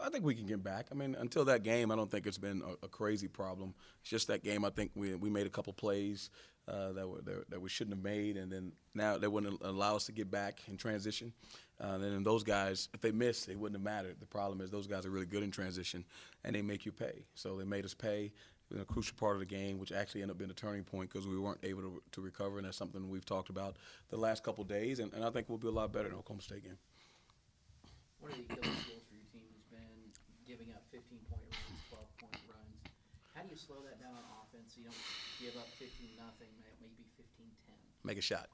I think we can get back. I mean, until that game, I don't think it's been a crazy problem. It's just that game. I think we made a couple plays that we shouldn't have made, and then now they wouldn't allow us to get back in transition. Then those guys, if they missed, it wouldn't have mattered. The problem is those guys are really good in transition, and they make you pay. So they made us pay in a crucial part of the game, which actually ended up being a turning point because we weren't able to recover, and that's something we've talked about the last couple of days, and I think we'll be a lot better in the Oklahoma State game. One of the Achilles heels for your team has been giving up 15-point runs, 12-point runs. How do you slow that down on offense so you don't give up 15-0, maybe 15-10? Make a shot.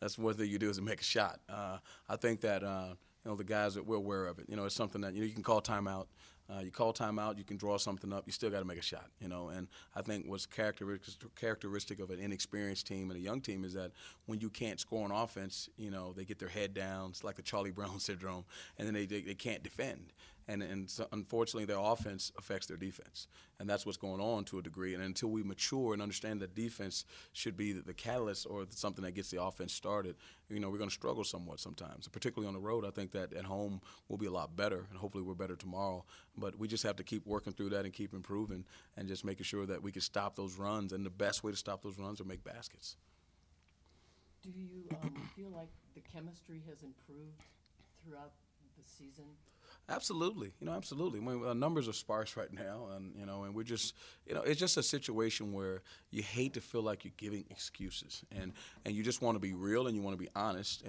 That's one thing you do is make a shot. I think that the guys that we're aware of it. It's something that you can call timeout. You call timeout, you can draw something up. You still got to make a shot. And I think what's characteristic of an inexperienced team and a young team is that when you can't score on offense, they get their head down. It's like the Charlie Brown syndrome, and then they can't defend. And so unfortunately, their offense affects their defense, and that's what's going on to a degree. And until we mature and understand that defense should be the catalyst or something that gets the offense started, we're going to struggle somewhat sometimes. Particularly on the road, I think that at home we'll be a lot better, and hopefully we're better tomorrow. But we just have to keep working through that and keep improving, and just making sure that we can stop those runs. And the best way to stop those runs are make baskets. Do you feel like the chemistry has improved throughout the season? Absolutely, absolutely. I mean, numbers are sparse right now, and we're just, it's just a situation where you hate to feel like you're giving excuses, and you just want to be real and you want to be honest,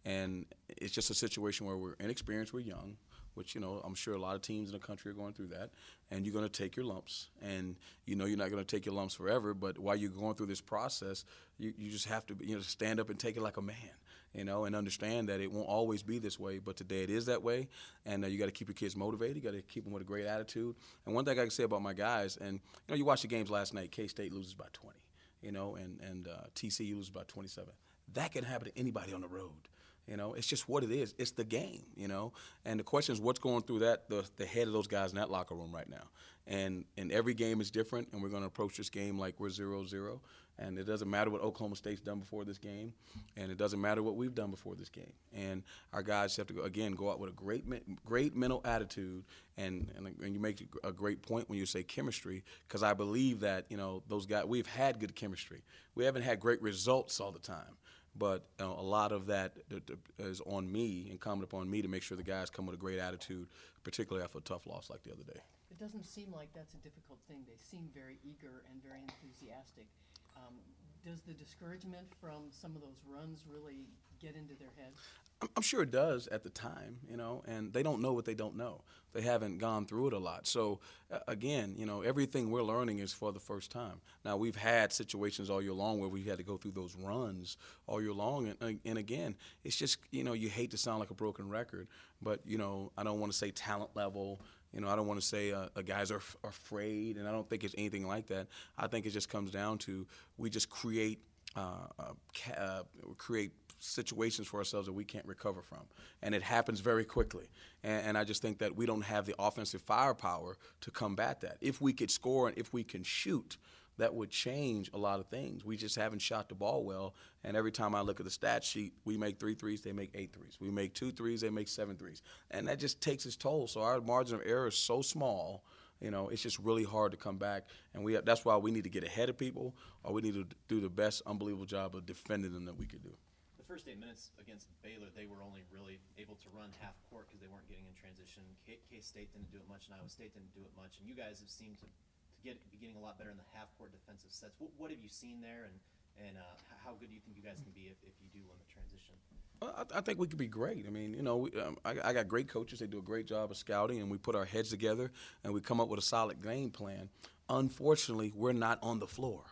and it's just a situation where we're inexperienced, we're young, which I'm sure a lot of teams in the country are going through that, and you're going to take your lumps, and you're not going to take your lumps forever, but while you're going through this process, you just have to stand up and take it like a man. And understand that it won't always be this way, but today it is that way, and you got to keep your kids motivated. You got to keep them with a great attitude. And one thing I can say about my guys, and you watched the games last night. K-State loses by 20, and TCU loses by 27. That can happen to anybody on the road. It's just what it is. It's the game, And the question is what's going through the head of those guys in that locker room right now. And every game is different, and we're going to approach this game like we're 0-0. And it doesn't matter what Oklahoma State's done before this game, and it doesn't matter what we've done before this game. And our guys have to, go out with a great mental attitude, and you make a great point when you say chemistry, because I believe that, those guys, we've had good chemistry. We haven't had great results all the time. But a lot of that is on me and coming upon me to make sure the guys come with a great attitude, particularly after a tough loss like the other day. It doesn't seem like that's a difficult thing. They seem very eager and very enthusiastic. Does the discouragement from some of those runs really get into their heads? I'm sure it does at the time, and they don't know what they don't know. They haven't gone through it a lot. So, again, everything we're learning is for the first time. Now, we've had situations all year long where we've had to go through those runs all year long. And again, it's just, you hate to sound like a broken record, but, I don't want to say talent level. I don't want to say guys are afraid, and I don't think it's anything like that. I think it just comes down to we just create situations for ourselves that we can't recover from, and it happens very quickly. And I just think that we don't have the offensive firepower to combat that. If we could score and if we can shoot, that would change a lot of things. We just haven't shot the ball well, and every time I look at the stat sheet, we make 3 threes, they make 8 threes. We make 2 threes, they make 7 threes. And that just takes its toll. So our margin of error is so small, it's just really hard to come back. And that's why we need to get ahead of people, or we need to do the best unbelievable job of defending them that we could do. The first 8 minutes against Baylor, they were only really able to run half court because they weren't getting in transition. K-State didn't do it much, and Iowa State didn't do it much. And you guys have seemed to be getting a lot better in the half-court defensive sets. What have you seen there, and how good do you think you guys can be if you do limit transition? Well, I think we could be great. I mean, I got great coaches. They do a great job of scouting, and we put our heads together, and we come up with a solid game plan. Unfortunately, we're not on the floor.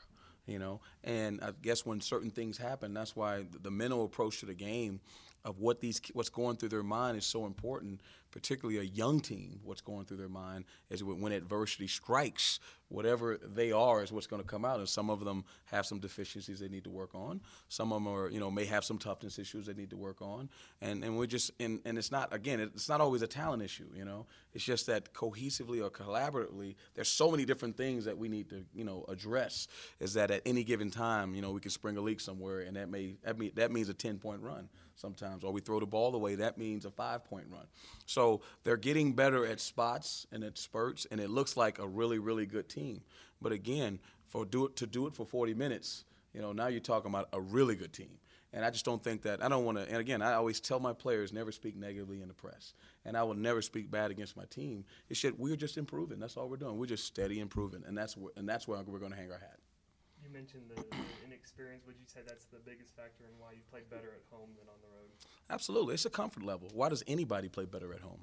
And I guess when certain things happen, that's why the mental approach to the game of what's going through their mind is so important, particularly a young team. What's going through their mind is when adversity strikes, whatever they are is what's going to come out. And some of them have some deficiencies they need to work on. Some of them are, may have some toughness issues they need to work on. And we're just, and it's not, again, it's not always a talent issue, It's just that cohesively or collaboratively, there's so many different things that we need to, address, is that at any given time, we can spring a leak somewhere, and that means a 10-point run sometimes. Or we throw the ball away, that means a 5-point run. So So they're getting better at spots and at spurts, and it looks like a really, really good team. But again, to do it for 40 minutes, now you're talking about a really good team. And I just don't think that – I don't want to – and, again, I always tell my players never speak negatively in the press. And I will never speak bad against my team. It's just we're just improving. That's all we're doing. We're just steady improving, and that's where we're going to hang our hat. You mentioned the inexperience. Would you say that's the biggest factor in why you played better at home than on the road? Absolutely. It's a comfort level. Why does anybody play better at home,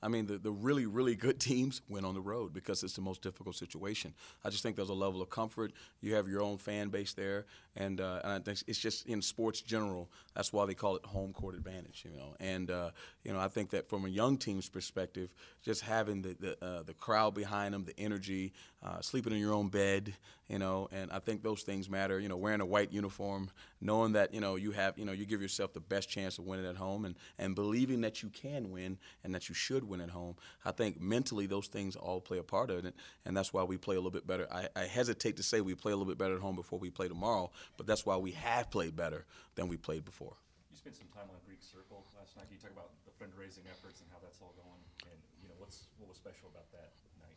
I mean, the really, really good teams win on the road because it's the most difficult situation. I just think there's a level of comfort. You have your own fan base there, and I think it's just in sports general, that's why they call it home court advantage, And, I think that from a young team's perspective, just having the crowd behind them, the energy, sleeping in your own bed, and I think those things matter. Wearing a white uniform, knowing that you give yourself the best chance of winning at home, and believing that you can win and that you should win at home. I think mentally those things all play a part of it, and that's why we play a little bit better. I hesitate to say we play a little bit better at home before we play tomorrow, but that's why we have played better than we played before. You spent some time on Greek Circle last night. Can you talk about the fundraising efforts and how that's all going, and what was special about that night?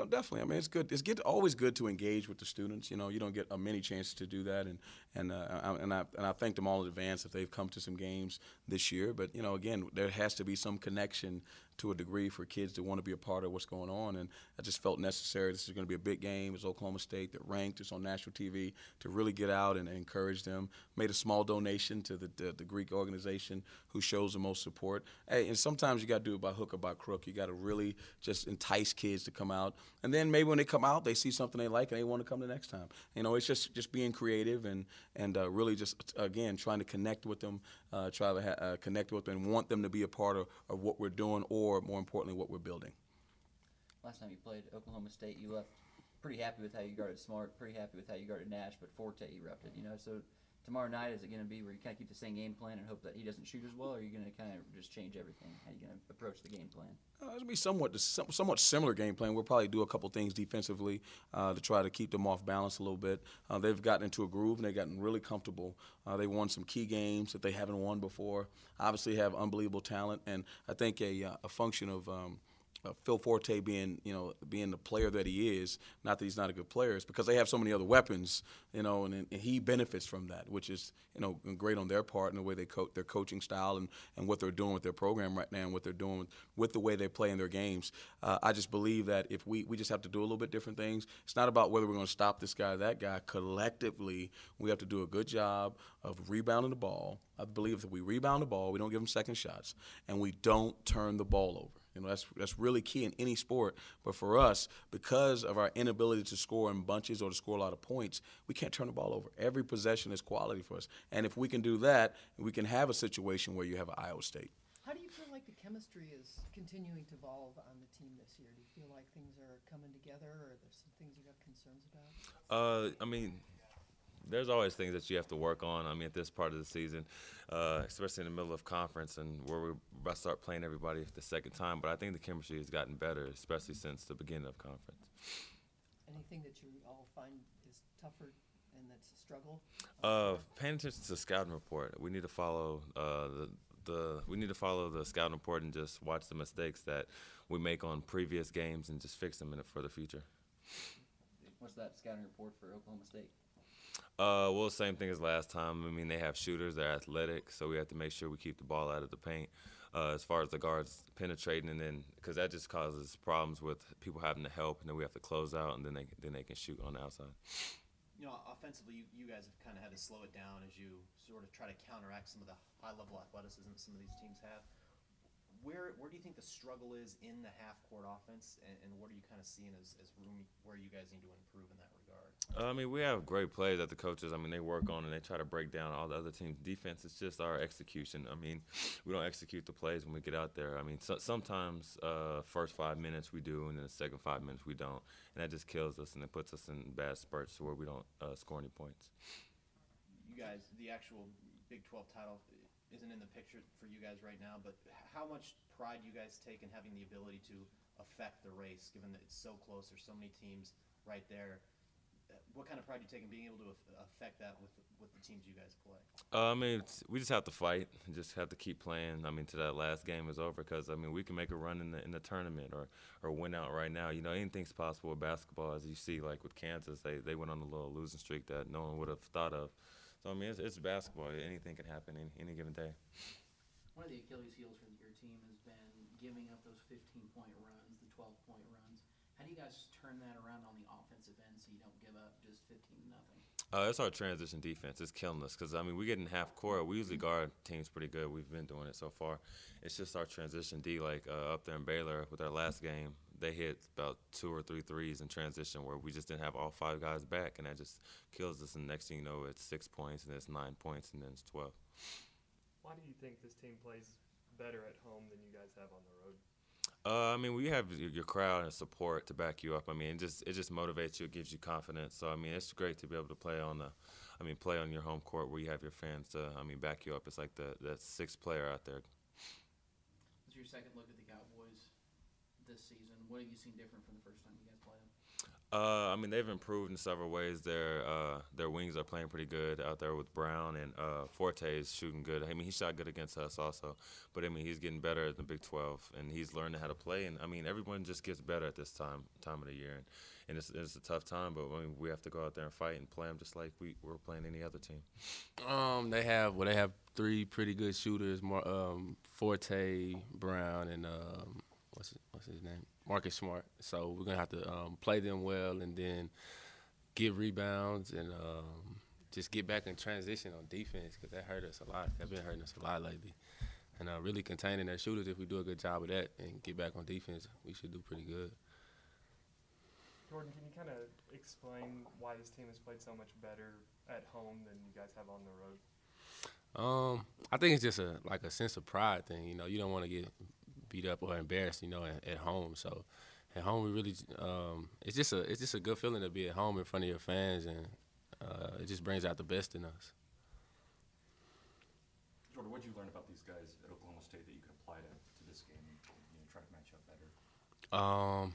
Definitely. I mean, it's good. It's always good to engage with the students. You don't get many chances to do that, and I thank them all in advance if they've come to some games this year. But again, there has to be some connection to a degree for kids to want to be a part of what's going on, and I just felt necessary. This is going to be a big game. It's Oklahoma State. They're ranked. It's on national TV to really get out and encourage them. Made a small donation to the Greek organization who shows the most support. Hey, and sometimes you got to do it by hook or by crook. You got to really just entice kids to come out, and then maybe when they come out, they see something they like and they want to come the next time. It's just being creative and really just again trying to connect with them, try to connect with them, and want them to be a part of what we're doing, or more importantly, what we're building. Last time you played Oklahoma State, you left pretty happy with how you guarded Smart, pretty happy with how you guarded Nash, but Forte erupted. So tomorrow night, is it going to be where you kind of keep the same game plan and hope that he doesn't shoot as well, or are you going to kind of just change everything? How are you going to approach the game plan? It'll be somewhat similar game plan. We'll probably do a couple things defensively to try to keep them off balance a little bit. They've gotten into a groove, and they've gotten really comfortable. They won some key games that they haven't won before. Obviously have unbelievable talent, and I think a function of Phil Forte being the player that he is, not that he's not a good player, it's because they have so many other weapons, and he benefits from that, which is, great on their part in the way their coaching style and what they're doing with their program right now and what they're doing with the way they play in their games. I just believe that if we just have to do a little bit different things. It's not about whether we're going to stop this guy or that guy. Collectively, we have to do a good job of rebounding the ball. I believe if we rebound the ball, we don't give them second shots, and we don't turn the ball over. That's really key in any sport. But for us, because of our inability to score in bunches or to score a lot of points, we can't turn the ball over. Every possession is quality for us. And if we can do that, we can have a situation where you have an Iowa State. How do you feel like the chemistry is continuing to evolve on the team this year? Do you feel like things are coming together, or are there some things you have concerns about? There's always things that you have to work on. At this part of the season, especially in the middle of conference and where we're about to start playing everybody the second time. But I think the chemistry has gotten better, especially since the beginning of conference. Anything that you all find is tougher and that's a struggle? Paying attention to the scouting report. We need to follow the scouting report and just watch the mistakes that we make on previous games and just fix them for the future. What's that scouting report for Oklahoma State? Well, same thing as last time. They have shooters, they're athletic, so we have to make sure we keep the ball out of the paint. As far as the guards penetrating, and then because that just causes problems with people having to help, and then we have to close out, and then they can shoot on the outside. Offensively, you guys have kind of had to slow it down as you sort of try to counteract some of the high-level athleticism that some of these teams have. Where do you think the struggle is in the half-court offense, and what are you kind of seeing as room where you guys need to improve in that regard? We have great players that the coaches, they work on and they try to break down all the other teams' defense. It's just our execution. We don't execute the plays when we get out there. Sometimes first 5 minutes we do, and then the second 5 minutes we don't, and that just kills us and it puts us in bad spurts where we don't score any points. You guys, the actual Big 12 title isn't in the picture for you guys right now, but how much pride do you guys take in having the ability to affect the race, given that it's so close, there's so many teams right there? what kind of pride do you take in being able to affect that with the teams you guys play? I mean, we just have to fight and just have to keep playing. I mean, till that last game is over, because I mean, we can make a run in the tournament or win out right now. You know, anything's possible with basketball, as you see, like with Kansas, they went on a little losing streak that no one would have thought of. So I mean, it's basketball. Anything can happen any given day. One of the Achilles heels for your team has been giving up those 15-point runs, the 12-point runs. How do you guys turn that around on the offensive end so you don't give up just 15-0? It's our transition defense. It's killing us because, I mean, we get in half court. We usually guard teams pretty good. We've been doing it so far. It's just our transition D, like up there in Baylor with our last game. They hit about 2 or 3 threes in transition where we just didn't have all 5 guys back, and that just kills us. And next thing you know, it's 6 points, and it's 9 points, and then it's 12. Why do you think this team plays better at home than you guys have on the road? I mean, we have your crowd and support to back you up. I mean, it just motivates you. It gives you confidence. So I mean, it's great to be able to play on play on your home court where you have your fans to, back you up. It's like that 6th player out there. It's your second look at the Cowboys this season. What have you seen different from the first time you guys played them? I mean, they've improved in several ways. Their wings are playing pretty good out there with Brown, and Forte is shooting good. I mean, he shot good against us also, but I mean, he's getting better at the Big 12, and he's learning how to play. And I mean, everyone just gets better at this time of the year, and it's a tough time, but I mean, we have to go out there and fight and play them just like we're playing any other team. They have 3 pretty good shooters: Forte, Brown, and what's his name? Marcus Smart. So we're gonna have to play them well, and then get rebounds, and just get back in transition on defense, because that hurt us a lot. That's been hurting us a lot lately. And really containing their shooters, if we do a good job of that and get back on defense, we should do pretty good. Jordan, can you kind of explain why this team has played so much better at home than you guys have on the road? I think it's just a sense of pride thing. You know, you don't want to get beat up or embarrassed, at home. So at home, we really it's just a good feeling to be at home in front of your fans, and it just brings out the best in us. Jordan, what did you learn about these guys at Oklahoma State that you could apply to this game and try to match up better?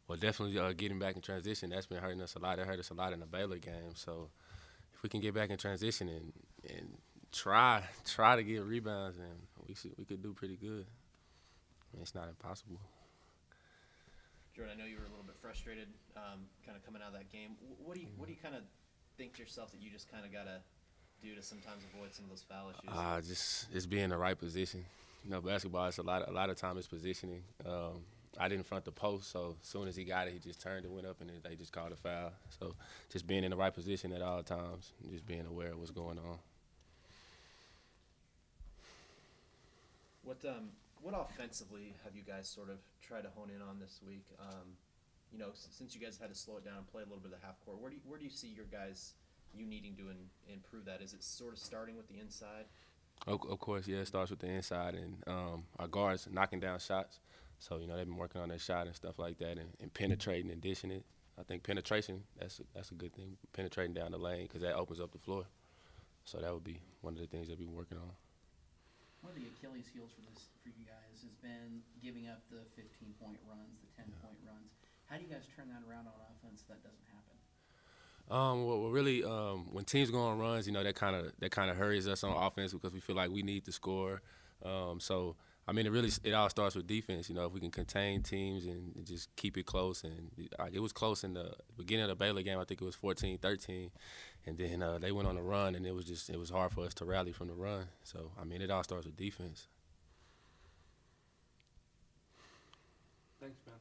Well, definitely getting back in transition. That's been hurting us a lot. It hurt us a lot in the Baylor game. So if we can get back in transition and try to get rebounds, then we could do pretty good. I mean, it's not impossible. Jordan, I know you were a little bit frustrated, kind of coming out of that game. What do you kind of think to yourself that you just kind of gotta do to sometimes avoid some of those foul issues? Just be in the right position. Basketball, it's a lot of time is positioning. I didn't front the post, so as soon as he got it, he just turned and went up, and they just called a foul. So just being in the right position at all times, and just being aware of what's going on. What offensively have you guys sort of tried to hone in on this week? Since you guys had to slow it down and play a little bit of the half court, where do you see you needing to improve that? Is it sort of starting with the inside? Of course, yeah, it starts with the inside, and our guards knocking down shots. So, they've been working on their shot and stuff like that, and penetrating and dishing it. I think penetration, that's a good thing, penetrating down the lane, because that opens up the floor. So that would be one of the things that we've been working on. One of the Achilles heels for you guys has been giving up the 15-point runs, the 10-point runs. How do you guys turn that around on offense so that doesn't happen? Well, really, when teams go on runs, that kind of hurries us on offense, because we feel like we need to score. So I mean, it all starts with defense. If we can contain teams and just keep it close, and it was close in the beginning of the Baylor game. I think it was 14-13, and then they went on a run, and it was hard for us to rally from the run. So I mean, it all starts with defense. Thanks, man.